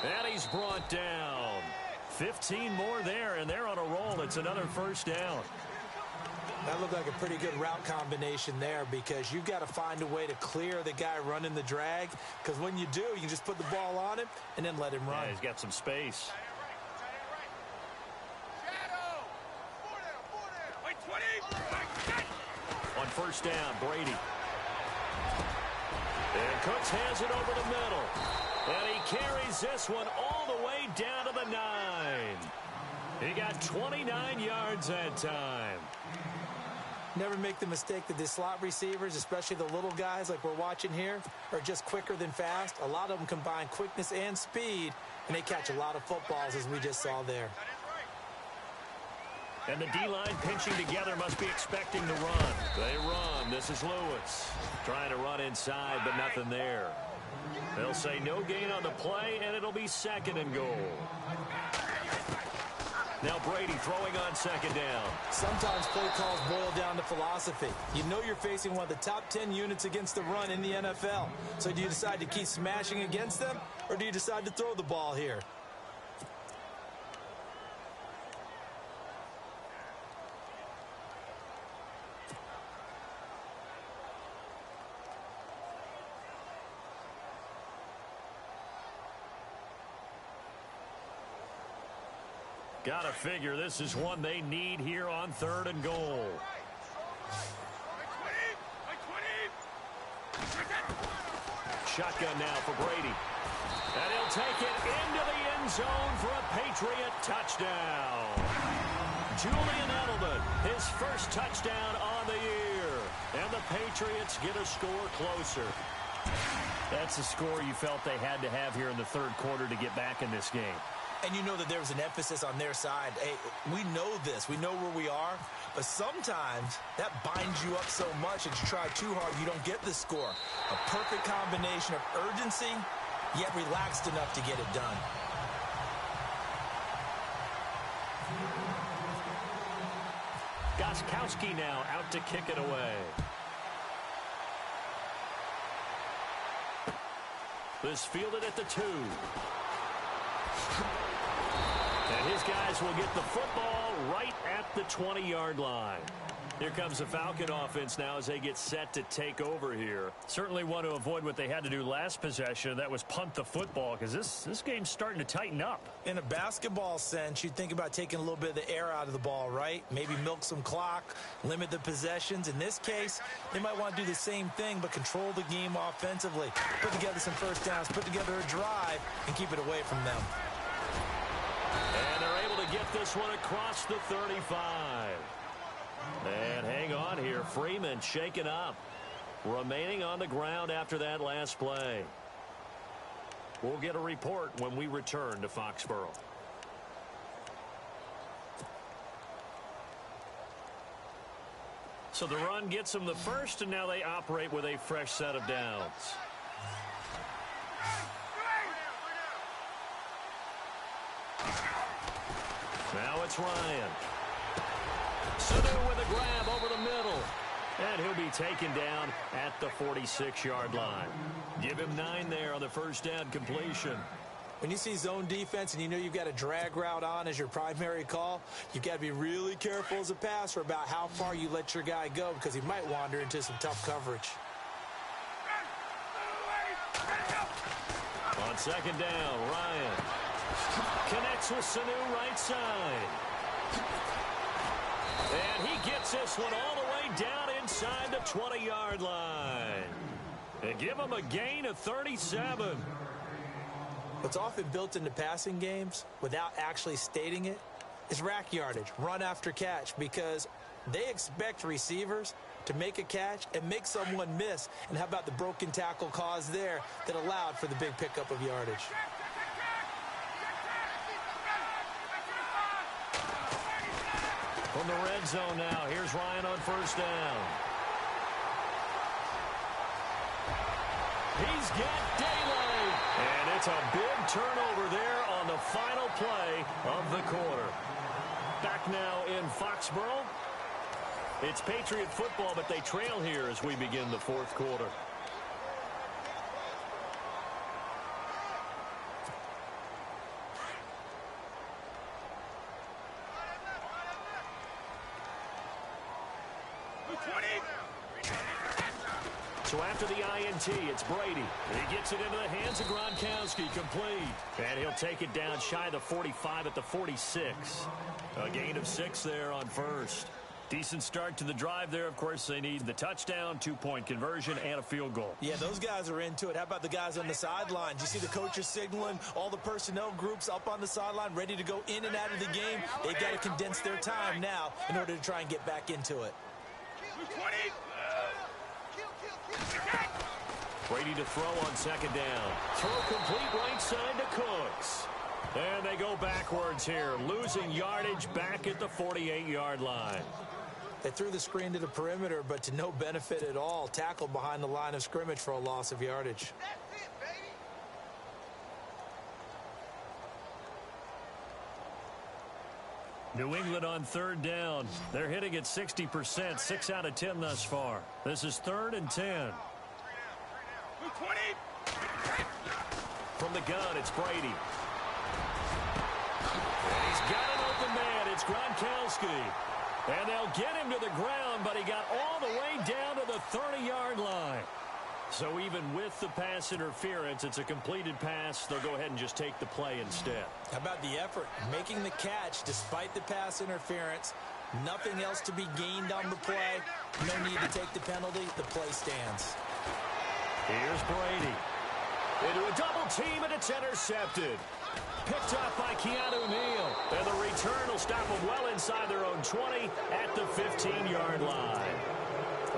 And he's brought down. 15 more there, and they're on a roll. It's another first down. That looked like a pretty good route combination there, because you've got to find a way to clear the guy running the drag, because when you do, you can just put the ball on him and then let him run. Yeah, he's got some space. On first down, Brady. And Cooks has it over the middle. And he carries this one all the way down to the 9. He got 29 yards that time. Never make the mistake that the slot receivers, especially the little guys like we're watching here, are just quicker than fast. A lot of them combine quickness and speed, and they catch a lot of footballs, as we just saw there. And the D-line pinching together must be expecting to run. They run. This is Lewis. Trying to run inside, but nothing there. They'll say no gain on the play, and it'll be 2nd and goal. Now Brady throwing on second down. Sometimes play calls boil down to philosophy. You know you're facing one of the top 10 units against the run in the NFL. So do you decide to keep smashing against them, or do you decide to throw the ball here? Got to figure this is one they need here on 3rd and goal. Shotgun now for Brady. And he'll take it into the end zone for a Patriot touchdown. Julian Edelman, his first touchdown on the year. And the Patriots get a score closer. That's a score you felt they had to have here in the third quarter to get back in this game. And you know that there was an emphasis on their side. Hey, we know this. We know where we are. But sometimes that binds you up so much that you try too hard, you don't get the score. A perfect combination of urgency, yet relaxed enough to get it done. Gostkowski now out to kick it away. This fielded at the 2. And his guys will get the football right at the 20-yard line. Here comes the Falcon offense now as they get set to take over here. Certainly want to avoid what they had to do last possession. That was punt the football, because this game's starting to tighten up. In a basketball sense, you think about taking a little bit of the air out of the ball, right? Maybe milk some clock, limit the possessions. In this case, they might want to do the same thing, but control the game offensively. Put together some first downs, put together a drive, and keep it away from them. And they're able to get this one across the 35. And hang on here. Freeman shaken up. Remaining on the ground after that last play. We'll get a report when we return to Foxborough. So the run gets them the first, and now they operate with a fresh set of downs. Now it's Ryan. Sanu with a grab over the middle. And he'll be taken down at the 46-yard line. Give him 9 there on the first down completion. When you see zone defense and you know you've got a drag route on as your primary call, you've got to be really careful as a passer about how far you let your guy go because he might wander into some tough coverage. On second down, Ryan connects with Sanu right side. And he gets this one all the way down inside the 20-yard line. And give him a gain of 37. What's often built into passing games without actually stating it is rack yardage, run after catch, because they expect receivers to make a catch and make someone miss. And how about the broken tackle cause there that allowed for the big pickup of yardage? From the red zone now, here's Ryan on first down. He's got daylight. And it's a big turnover there on the final play of the quarter. Back now in Foxborough. It's Patriot football, but they trail here as we begin the fourth quarter. So after the INT, it's Brady. He gets it into the hands of Gronkowski, complete. And he'll take it down shy of the 45 at the 46. A gain of 6 there on first. Decent start to the drive there. Of course, they need the touchdown, 2-point conversion, and a field goal. Yeah, those guys are into it. How about the guys on the sidelines? You see the coaches signaling, all the personnel groups up on the sideline ready to go in and out of the game. They've got to condense their time now in order to try and get back into it. Brady to throw on second down. Throw complete right side to Cooks. And they go backwards here, losing yardage back at the 48-yard line. They threw the screen to the perimeter, but to no benefit at all. Tackled behind the line of scrimmage for a loss of yardage. New England on third down. They're hitting at 60%, 6 out of 10 thus far. This is 3rd and 10. From the gun, it's Brady. He's got an open man. It's Gronkowski. And they'll get him to the ground, but he got all the way down to the 30-yard line. So even with the pass interference, it's a completed pass. They'll go ahead and just take the play instead. How about the effort? Making the catch despite the pass interference. Nothing else to be gained on the play. No need to take the penalty. The play stands. Here's Brady. Into a double team, and it's intercepted. Picked up by Keanu Neal. And the return will stop them well inside their own 20 at the 15-yard line.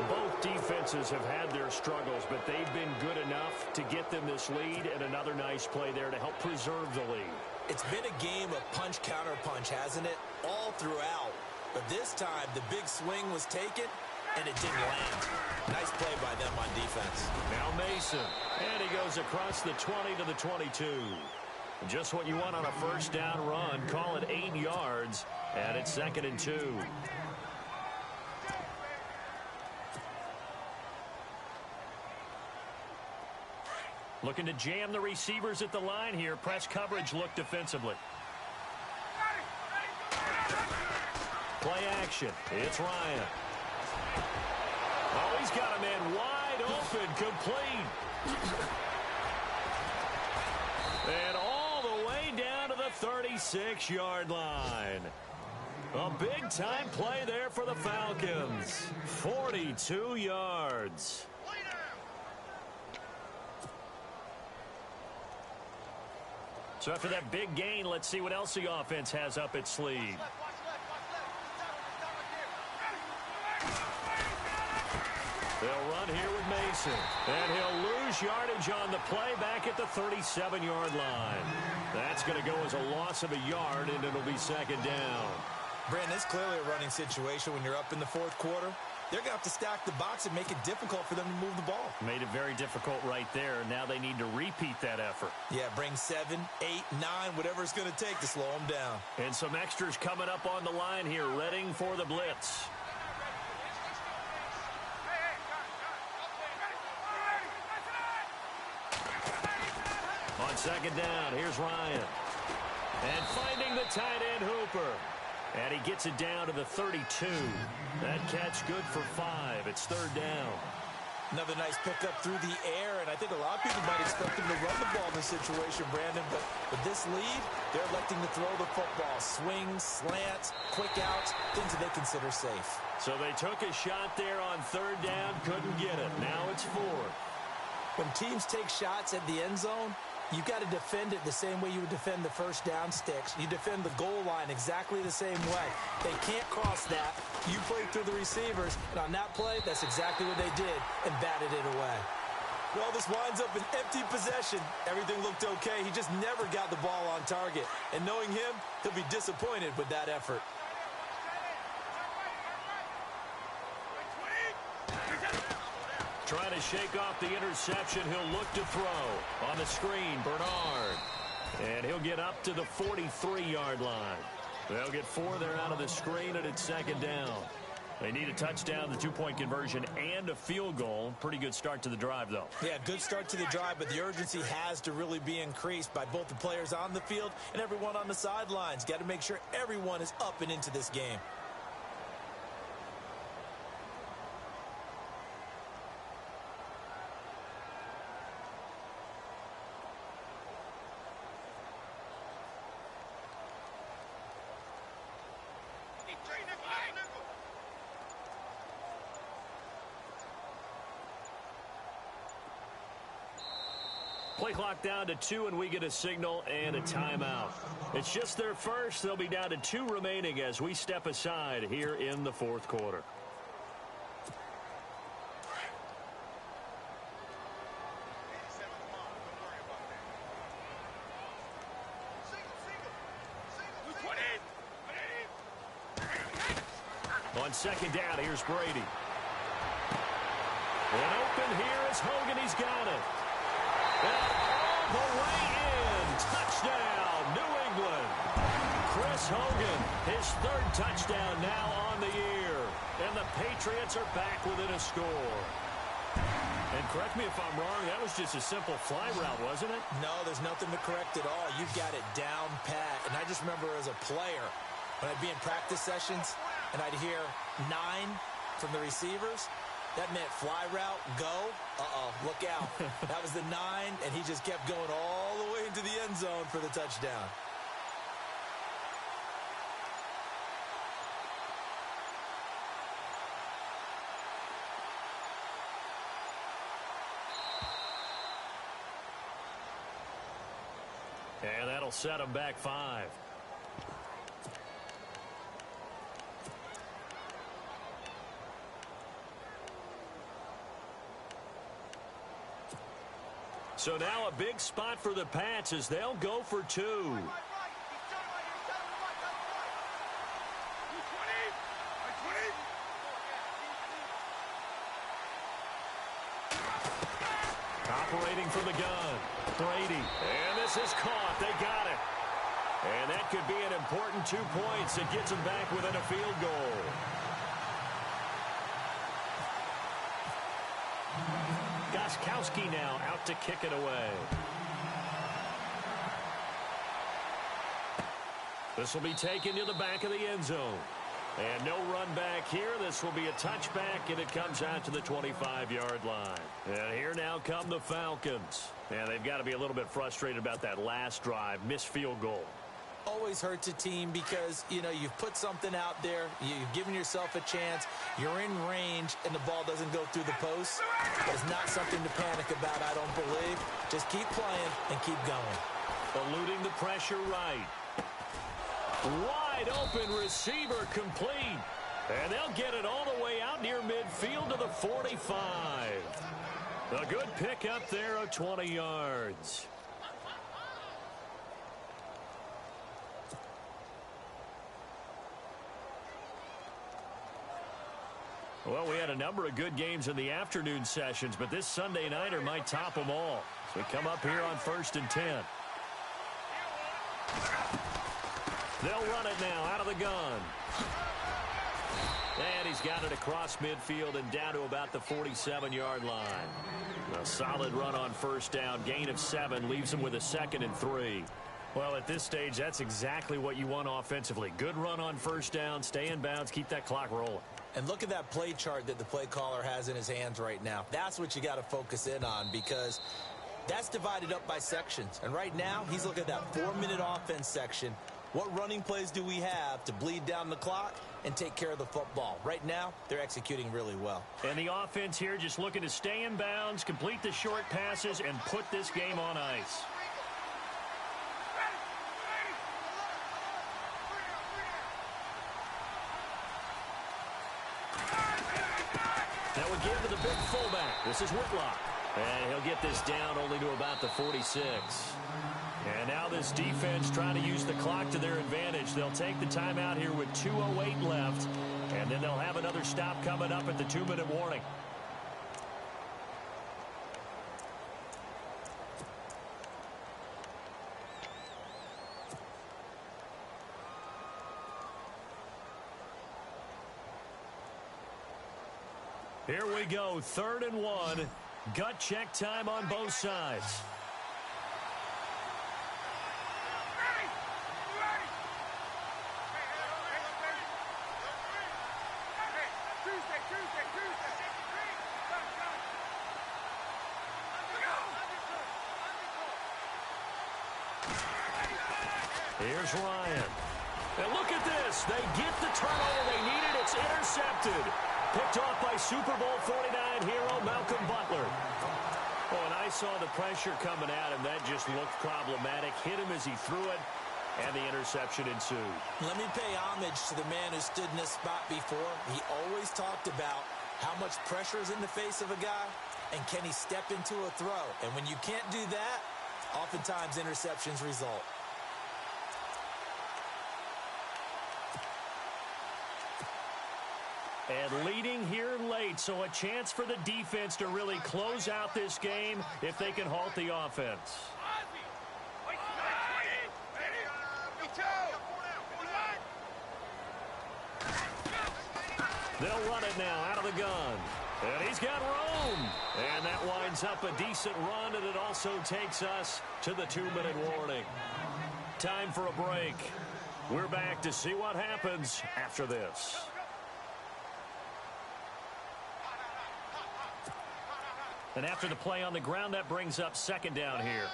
Both defenses have had their struggles, but they've been good enough to get them this lead, and another nice play there to help preserve the lead. It's been a game of punch-counter-punch, hasn't it? All throughout. But this time, the big swing was taken, and it didn't land. Nice play by them on defense. Now Mason, and he goes across the 20 to the 22. Just what you want on a first down run. Call it 8 yards, and it's 2nd and 2. Looking to jam the receivers at the line here. Press coverage look defensively. Play action. It's Ryan. Oh, he's got a man wide open, complete. And all the way down to the 36-yard line. A big-time play there for the Falcons. 42 yards. So after that big gain, let's see what else the offense has up its sleeve. They'll run here with Mason. And he'll lose yardage on the play back at the 37-yard line. That's going to go as a loss of a yard, and it'll be 2nd down. Brandon, it's clearly a running situation when you're up in the fourth quarter. They're going to have to stack the box and make it difficult for them to move the ball. Made it very difficult right there. Now they need to repeat that effort. Yeah, bring 7, 8, 9, whatever it's going to take to slow them down. And some extras coming up on the line here, readying for the blitz. On second down, here's Ryan. And finding the tight end Hooper. And he gets it down to the 32. That catch good for 5. It's third down. Another nice pickup through the air, and I think a lot of people might expect him to run the ball in this situation, Brandon, but with this lead, they're electing to throw the football. Swings, slants, quick outs, things that they consider safe. So they took a shot there on third down, couldn't get it. Now it's fourth. When teams take shots at the end zone, you've got to defend it the same way you would defend the first down sticks. You defend the goal line exactly the same way. They can't cross that. You play through the receivers, and on that play, that's exactly what they did and batted it away. Well, this winds up an empty possession. Everything looked okay. He just never got the ball on target. And knowing him, he'll be disappointed with that effort. Trying to shake off the interception. He'll look to throw. On the screen, Bernard. And he'll get up to the 43-yard line. They'll get 4 there out of the screen, and it's second down. They need a touchdown, the 2-point conversion, and a field goal. Pretty good start to the drive, though. Yeah, good start to the drive, but the urgency has to really be increased by both the players on the field and everyone on the sidelines. Got to make sure everyone is up and into this game. Play clock down to 2, and we get a signal and a timeout. It's just their first. They'll be down to 2 remaining as we step aside here in the fourth quarter. On second down, here's Brady. And open here is Hogan. He's got it. And all the way in. Touchdown, New England. Chris Hogan, his 3rd touchdown now on the year. And the Patriots are back within a score. And correct me if I'm wrong, that was just a simple fly route, wasn't it? No, there's nothing to correct at all. You've got it down pat. And I just remember as a player, when I'd be in practice sessions, and I'd hear 9 from the receivers, that meant fly route, go, look out. That was the 9, and he just kept going all the way into the end zone for the touchdown. And that'll set him back 5. So now a big spot for the Pats as they'll go for 2. Operating from the gun, Brady. And this is caught. They got it. And that could be an important 2 points. It gets them back within a field goal. Goskowski now out to kick it away. This will be taken to the back of the end zone. And no run back here. This will be a touchback, and it comes out to the 25-yard line. And here now come the Falcons. And they've got to be a little bit frustrated about that last drive. Missed field goal. Always hurts a team because, you know, you've put something out there, you've given yourself a chance, you're in range, and the ball doesn't go through the post. It's not something to panic about, I don't believe. Just keep playing and keep going. Eluding the pressure right. Wide open receiver complete. And they'll get it all the way out near midfield to the 45. A good pickup there of 20 yards. Well, we had a number of good games in the afternoon sessions, but this Sunday nighter might top them all. So we come up here on 1st and 10. They'll run it now out of the gun. And he's got it across midfield and down to about the 47-yard line. A solid run on 1st down. Gain of 7 leaves him with a 2nd and 3. Well, at this stage, that's exactly what you want offensively. Good run on 1st down. Stay in bounds. Keep that clock rolling. And look at that play chart that the play caller has in his hands right now. That's what you got to focus in on, because that's divided up by sections. And right now, he's looking at that 4-minute offense section. What running plays do we have to bleed down the clock and take care of the football? Right now, they're executing really well. And the offense here just looking to stay in bounds, complete the short passes, and put this game on ice. That would give to the big fullback. This is Whitlock. And he'll get this down only to about the 46. And now this defense trying to use the clock to their advantage. They'll take the timeout here with 2:08 left. And then they'll have another stop coming up at the 2-minute warning. Here we go, 3rd and 1. Gut check time on both sides. Here's Ryan. And look at this. They get the turnover they needed. It's intercepted. Picked off by Super Bowl 49 hero Malcolm Butler. Oh, and I saw the pressure coming at him. That just looked problematic. Hit him as he threw it, and the interception ensued. Let me pay homage to the man who stood in this spot before. He always talked about how much pressure is in the face of a guy, and can he step into a throw. And when you can't do that, oftentimes interceptions result. And leading here late, so a chance for the defense to really close out this game if they can halt the offense. They'll run it now out of the gun. And he's got room. And that winds up a decent run, and it also takes us to the 2-minute warning. Time for a break. We're back to see what happens after this. And after the play on the ground, that brings up 2nd down here.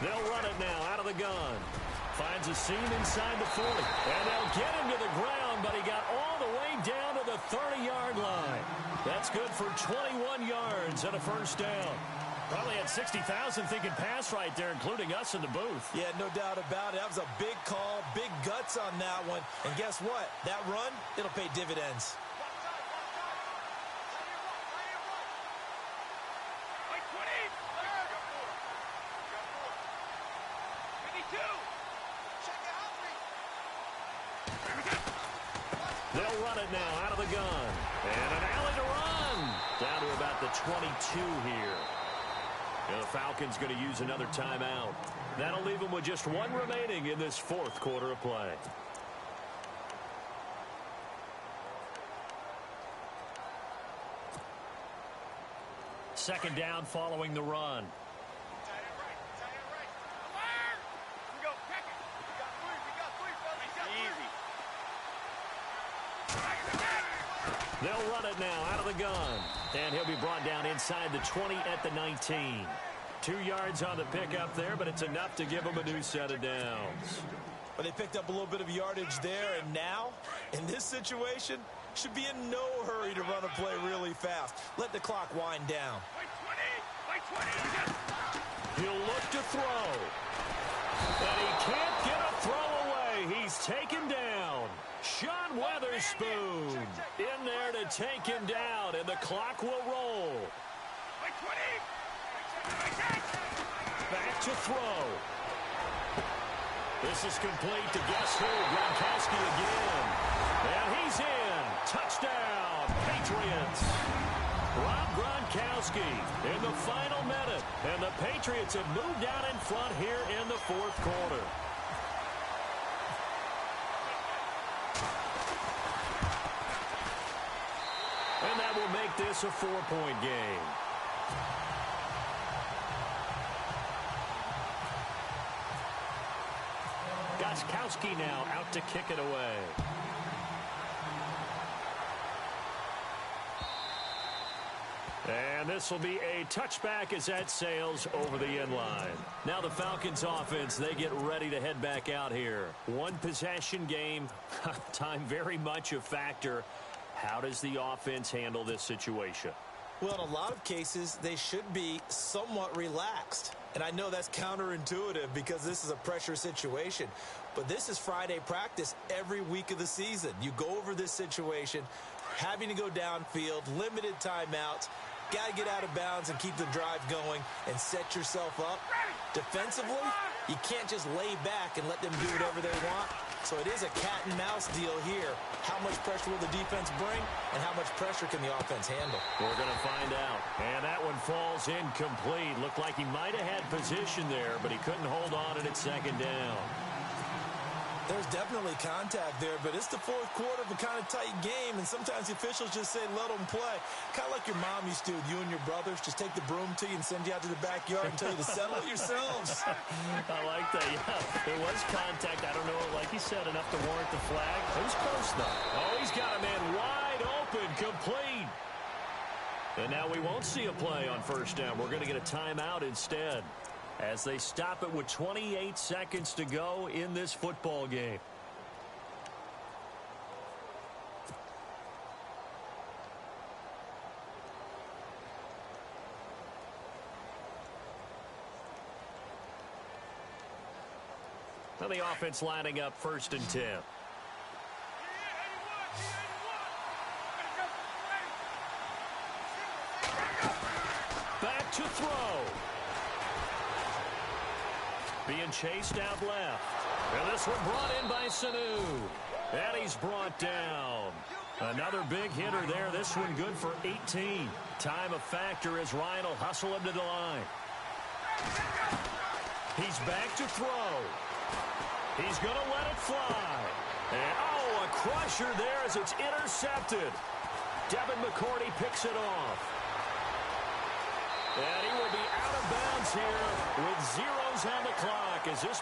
They'll run it now out of the gun. Finds a seam inside the 40. And they'll get him to the ground, but he got all the way down to the 30-yard line. That's good for 21 yards and a 1st down. Probably had 60,000 thinking pass right there, including us in the booth. Yeah, no doubt about it. That was a big call, big guts on that one. And guess what? That run, it'll pay dividends. They'll run it now out of the gun. And an alley to run. Down to about the 22 here. And the Falcons going to use another timeout. That'll leave them with just 1 remaining in this 4th quarter of play. Second down following the run. They'll run it now out of the gun. And he'll be brought down inside the 20 at the 19. 2 yards on the pickup there, but it's enough to give them a new set of downs. But they picked up a little bit of yardage there, and now, in this situation, should be in no hurry to run a play really fast. Let the clock wind down. He'll look to throw. And he can't get a throw away. He's taken down. Sean Weatherspoon in there to take him down, and the clock will roll. Back to throw. This is complete to guess who? Gronkowski again. And he's in. Touchdown, Patriots. Rob Gronkowski in the final minute. And the Patriots have moved out in front here in the fourth quarter. And that will make this a 4-point game. Gronkowski now out to kick it away. And this will be a touchback as that sails over the end line. Now the Falcons offense, they get ready to head back out here. One possession game, time very much a factor. How does the offense handle this situation? Well, in a lot of cases, they should be somewhat relaxed. And I know that's counterintuitive because this is a pressure situation. But this is Friday practice every week of the season. You go over this situation, having to go downfield, limited timeouts, got to get out of bounds and keep the drive going and set yourself up. Defensively, you can't just lay back and let them do whatever they want. So it is a cat and mouse deal here. How much pressure will the defense bring and how much pressure can the offense handle? We're going to find out. And that one falls incomplete. Looked like he might have had position there, but he couldn't hold on at second down. There's definitely contact there, but it's the fourth quarter of a kind of tight game, and sometimes the officials just say, let them play. Kind of like your mom used to with you and your brothers. Just take the broom to you and send you out to the backyard and tell you to settle it yourselves. I like that, yeah. It was contact. I don't know, like you said, enough to warrant the flag. It was close, though. Oh, he's got a man wide open, complete. And now we won't see a play on first down. We're going to get a timeout instead, as they stop it with 28 seconds to go in this football game. Now the offense lining up 1st and 10. Back to throw. Being chased out left. And this one brought in by Sanu. And he's brought down. Another big hitter there. This one good for 18. Time a factor as Ryan will hustle him to the line. He's back to throw. He's going to let it fly. And, oh, a crusher there as it's intercepted. Devin McCourty picks it off. And he will be out of bounds here with zeros on the clock as this